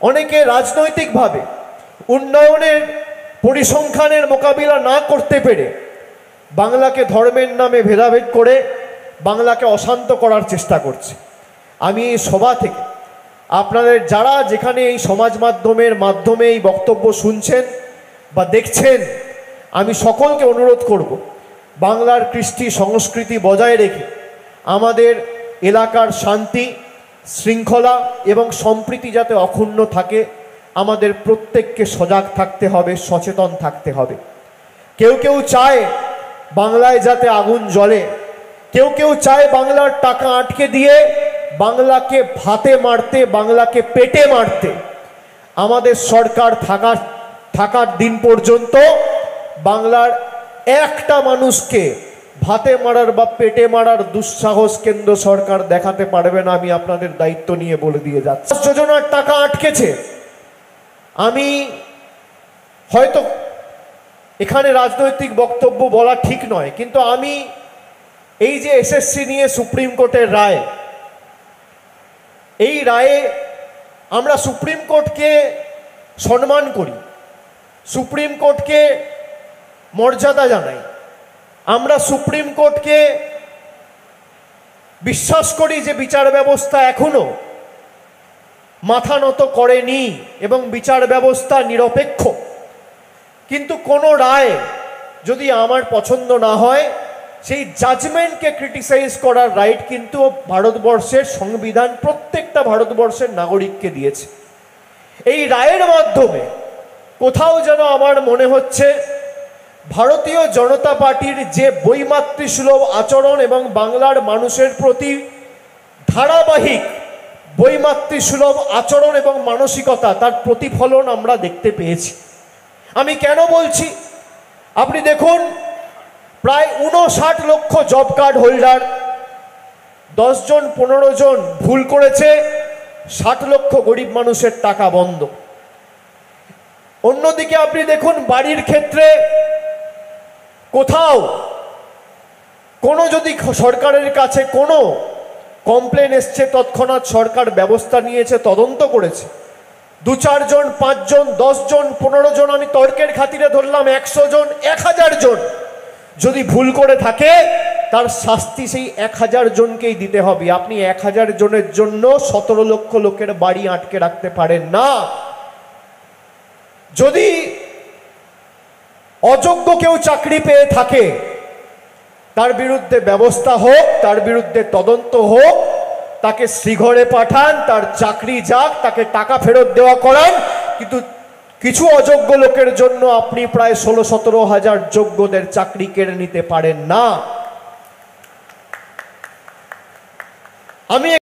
অনেকে রাজনৈতিকভাবে উন্নয়নের পরিসংখ্যানের মোকাবিলা না করতে পেরে বাংলাকে ধর্মের নামে ভেদাভেদ করে বাংলাকে অশান্ত করার চেষ্টা করছে। আমি এই সভা থেকে আপনাদের যারা যেখানে এই সমাজ মাধ্যমে এই বক্তব্য শুনছেন বা দেখছেন, আমি সকলকে অনুরোধ করব বাংলার কৃষ্টি সংস্কৃতি বজায় রেখে আমাদের এলাকার শান্তি শৃঙ্খলা এবং সম্প্রীতি যাতে অক্ষুণ্ণ থাকে, আমাদের প্রত্যেককে সজাগ থাকতে হবে, সচেতন থাকতে হবে। কেউ কেউ চায় বাংলায় যাতে আগুন জ্বলে, কেউ কেউ চায় বাংলার টাকা আটকে দিয়ে বাংলাকে ভাতে মারতে, বাংলাকে পেটে মারতে। আমাদের সরকার থাকার দিন পর্যন্ত বাংলার একটা মানুষকে ভাতে মারার বা পেটে মারার দুঃসাহস কেন্দ্র সরকার দেখাতে পারবে না। আমি আপনাদের দায়িত্ব নিয়ে বলে দিয়ে যাচ্ছি। যোজনার টাকা আটকেছে। আমি হয়তো এখানে রাজনৈতিক বক্তব্য বলা ঠিক নয়, কিন্তু আমি এই যে এসএসসি নিয়ে সুপ্রিম কোর্টের রায়, এই রায়ে আমরা সুপ্রিম কোর্টকে সম্মান করি, সুপ্রিম কোর্টকে মর্যাদা জানাই, আমরা সুপ্রিম কোর্টকে বিশ্বাস করি যে বিচার ব্যবস্থা এখনো মাথা নত করেনি এবং বিচার ব্যবস্থা নিরপেক্ষ। কিন্তু কোনো রায় যদি আমার পছন্দ না হয়, সেই জাজমেন্টকে ক্রিটিসাইজ করার রাইট কিন্তু ভারতবর্ষের সংবিধান প্রত্যেকটা ভারতবর্ষের নাগরিককে দিয়েছে। এই রায়ের মাধ্যমে কোথাও যেন আমার মনে হচ্ছে ভারতীয় জনতা পার্টির যে বৈমাতৃসুলভ আচরণ এবং বাংলার মানুষের প্রতি ধারাবাহিক বৈমাতৃসুলভ আচরণ এবং মানসিকতা, তার প্রতিফলন আমরা দেখতে পেয়েছি। আমি কেন বলছি, আপনি দেখুন, প্রায় 59 লক্ষ জব কার্ড হোল্ডার, 10 জন 15 জন ভুল করেছে, 60 লক্ষ গরিব মানুষের টাকা বন্ধ। অন্যদিকে আপনি দেখুন বাড়ির ক্ষেত্রে কোথাও কোনো যদি সরকারের কাছে কোনো কমপ্লেন এসছে, তৎক্ষণাৎ সরকার ব্যবস্থা নিয়েছে, তদন্ত করেছে। 2-4 জন 5 জন 10 জন 15 জন, আমি তর্কের খাতিরে ধরলাম 100 জন 1000 জন যদি ভুল করে থাকে, তার শাস্তি সেই 1000 জনকেই দিতে হবে। আপনি 1000 জনের জন্য 17 লক্ষ লোকের বাড়ি আটকে রাখতে পারেন না। যদি অযোগ্য কেউ চাকরি পেয়ে থাকে, তার বিরুদ্ধে ব্যবস্থা হোক, তার বিরুদ্ধে তদন্ত হোক, তাকে শ্রীঘরে পাঠান, তার চাকরি যাক, তাকে টাকা ফেরত দেওয়া করান। কিন্তু কিছু অযোগ্য লোকের জন্য আপনি প্রায় 16-17 হাজার যোগ্যদের চাকরি কেড়ে নিতে পারেন না। আমি